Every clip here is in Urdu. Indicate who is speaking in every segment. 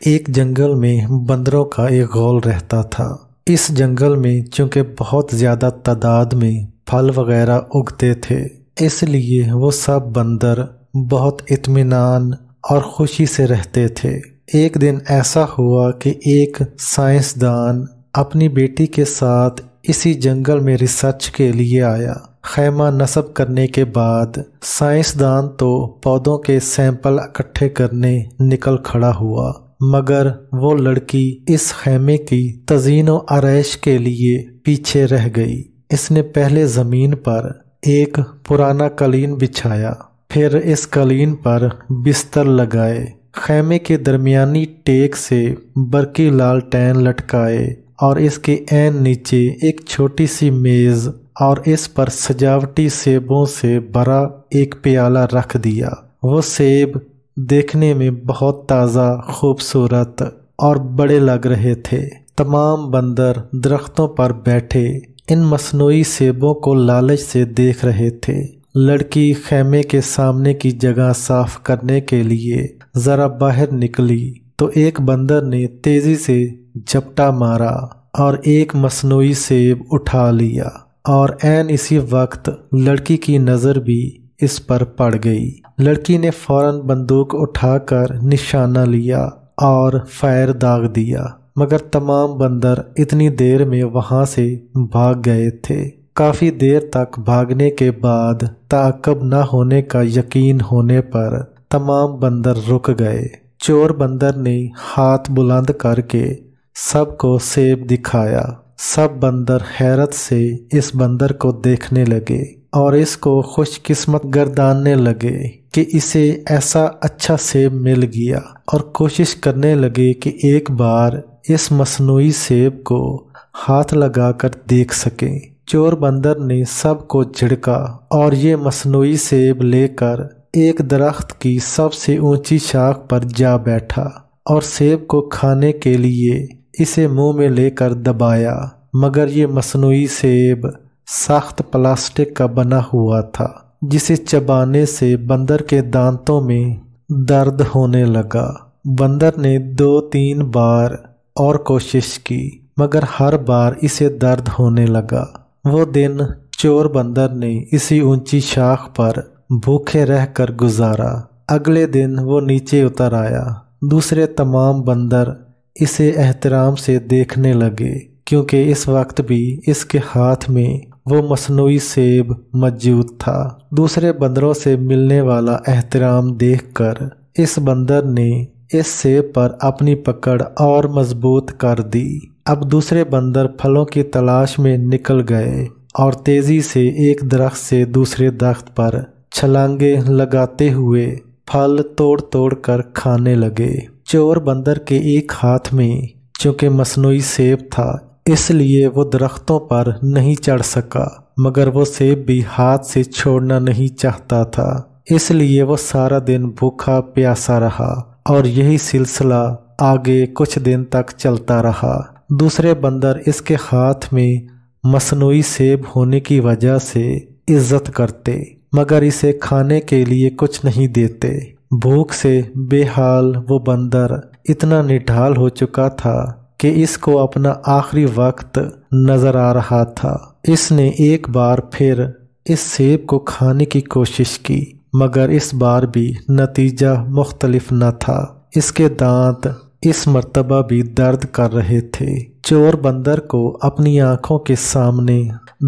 Speaker 1: ایک جنگل میں بندروں کا ایک غول رہتا تھا۔ اس جنگل میں چونکہ بہت زیادہ تعداد میں پھل وغیرہ اگتے تھے، اس لیے وہ سب بندر بہت اطمینان اور خوشی سے رہتے تھے۔ ایک دن ایسا ہوا کہ ایک سائنسدان اپنی بیٹی کے ساتھ اسی جنگل میں ریسرچ کے لیے آیا۔ خیمہ نصب کرنے کے بعد سائنسدان تو پودوں کے سیمپل اکٹھے کرنے نکل کھڑا ہوا، مگر وہ لڑکی اس خیمے کی تزئین و آرائش کے لیے پیچھے رہ گئی۔ اس نے پہلے زمین پر ایک پرانا قالین بچھایا، پھر اس قالین پر بستر لگائے، خیمے کے درمیانی ٹیک سے برقی لالٹین لٹکائے اور اس کے عین نیچے ایک چھوٹی سی میز اور اس پر سجاوٹی سیبوں سے بھرا ایک پیالہ رکھ دیا۔ وہ سیب دیکھنے میں بہت تازہ، خوبصورت اور بڑے لگ رہے تھے۔ تمام بندر درختوں پر بیٹھے ان مصنوعی سیبوں کو لالچ سے دیکھ رہے تھے۔ لڑکی خیمے کے سامنے کی جگہ صاف کرنے کے لیے ذرا باہر نکلی تو ایک بندر نے تیزی سے جھپٹا مارا اور ایک مصنوعی سیب اٹھا لیا، اور عین اسی وقت لڑکی کی نظر بھی اس پر پڑ گئی۔ لڑکی نے فوراً بندوق اٹھا کر نشانہ لیا اور فائر داغ دیا، مگر تمام بندر اتنی دیر میں وہاں سے بھاگ گئے تھے۔ کافی دیر تک بھاگنے کے بعد تعاقب نہ ہونے کا یقین ہونے پر تمام بندر رک گئے۔ چور بندر نے ہاتھ بلند کر کے سب کو سیب دکھایا۔ سب بندر حیرت سے اس بندر کو دیکھنے لگے اور اس کو خوش قسمت گرداننے لگے کہ اسے ایسا اچھا سیب مل گیا، اور کوشش کرنے لگے کہ ایک بار اس مصنوعی سیب کو ہاتھ لگا کر دیکھ سکیں۔ چور بندر نے سب کو جھڑکا اور یہ مصنوعی سیب لے کر ایک درخت کی سب سے اونچی شاخ پر جا بیٹھا اور سیب کو کھانے کے لیے اسے منہ میں لے کر دبایا، مگر یہ مصنوعی سیب سخت پلاسٹک کا بنا ہوا تھا، جسے چبانے سے بندر کے دانتوں میں درد ہونے لگا۔ بندر نے 2-3 بار اور کوشش کی، مگر ہر بار اسے درد ہونے لگا۔ وہ دن چور بندر نے اسی اونچی شاخ پر بھوکے رہ کر گزارا۔ اگلے دن وہ نیچے اتر آیا۔ دوسرے تمام بندر اسے احترام سے دیکھنے لگے، کیونکہ اس وقت بھی اس کے ہاتھ میں وہ مصنوعی سیب موجود تھا۔ دوسرے بندروں سے ملنے والا احترام دیکھ کر اس بندر نے اس سیب پر اپنی پکڑ اور مضبوط کر دی۔ اب دوسرے بندر پھلوں کی تلاش میں نکل گئے اور تیزی سے ایک درخت سے دوسرے درخت پر چھلانگیں لگاتے ہوئے پھل توڑ توڑ کر کھانے لگے۔ چور بندر کے ایک ہاتھ میں چونکہ مصنوعی سیب تھا، اس لیے وہ درختوں پر نہیں چڑھ سکا، مگر وہ سیب بھی ہاتھ سے چھوڑنا نہیں چاہتا تھا، اس لیے وہ سارا دن بھوکا پیاسا رہا، اور یہی سلسلہ آگے کچھ دن تک چلتا رہا۔ دوسرے بندر اس کے ہاتھ میں مصنوعی سیب ہونے کی وجہ سے عزت کرتے، مگر اسے کھانے کے لیے کچھ نہیں دیتے۔ بھوک سے بے حال وہ بندر اتنا نڈھال ہو چکا تھا کہ اس کو اپنا آخری وقت نظر آ رہا تھا۔ اس نے ایک بار پھر اس سیب کو کھانے کی کوشش کی، مگر اس بار بھی نتیجہ مختلف نہ تھا۔ اس کے دانت اس مرتبہ بھی درد کر رہے تھے۔ چور بندر کو اپنی آنکھوں کے سامنے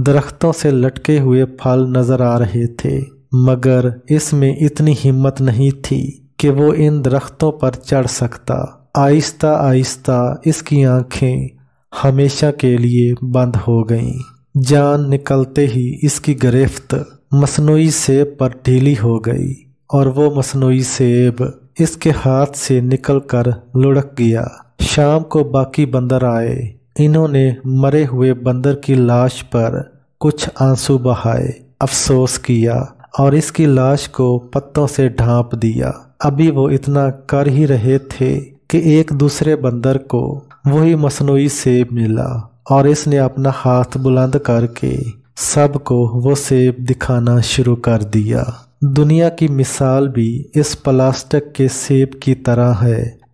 Speaker 1: درختوں سے لٹکے ہوئے پھل نظر آ رہے تھے، مگر اس میں اتنی ہمت نہیں تھی کہ وہ ان درختوں پر چڑھ سکتا۔ آہستہ آہستہ اس کی آنکھیں ہمیشہ کے لیے بند ہو گئیں۔ جان نکلتے ہی اس کی گرفت مصنوعی سیب پر ڈھیلی ہو گئی، اور وہ مصنوعی سیب اس کے ہاتھ سے نکل کر لڑک گیا۔ شام کو باقی بندر آئے۔ انہوں نے مرے ہوئے بندر کی لاش پر کچھ آنسو بہائے، افسوس کیا اور اس کی لاش کو پتوں سے ڈھانپ دیا۔ ابھی وہ اتنا کر ہی رہے تھے کہ ایک دوسرے بندر کو وہی مصنوعی سیب ملا، اور اس نے اپنا ہاتھ بلند کر کے سب کو وہ سیب دکھانا شروع کر دیا۔ دنیا کی مثال بھی اس پلاسٹک کے سیب کی طرح ہے۔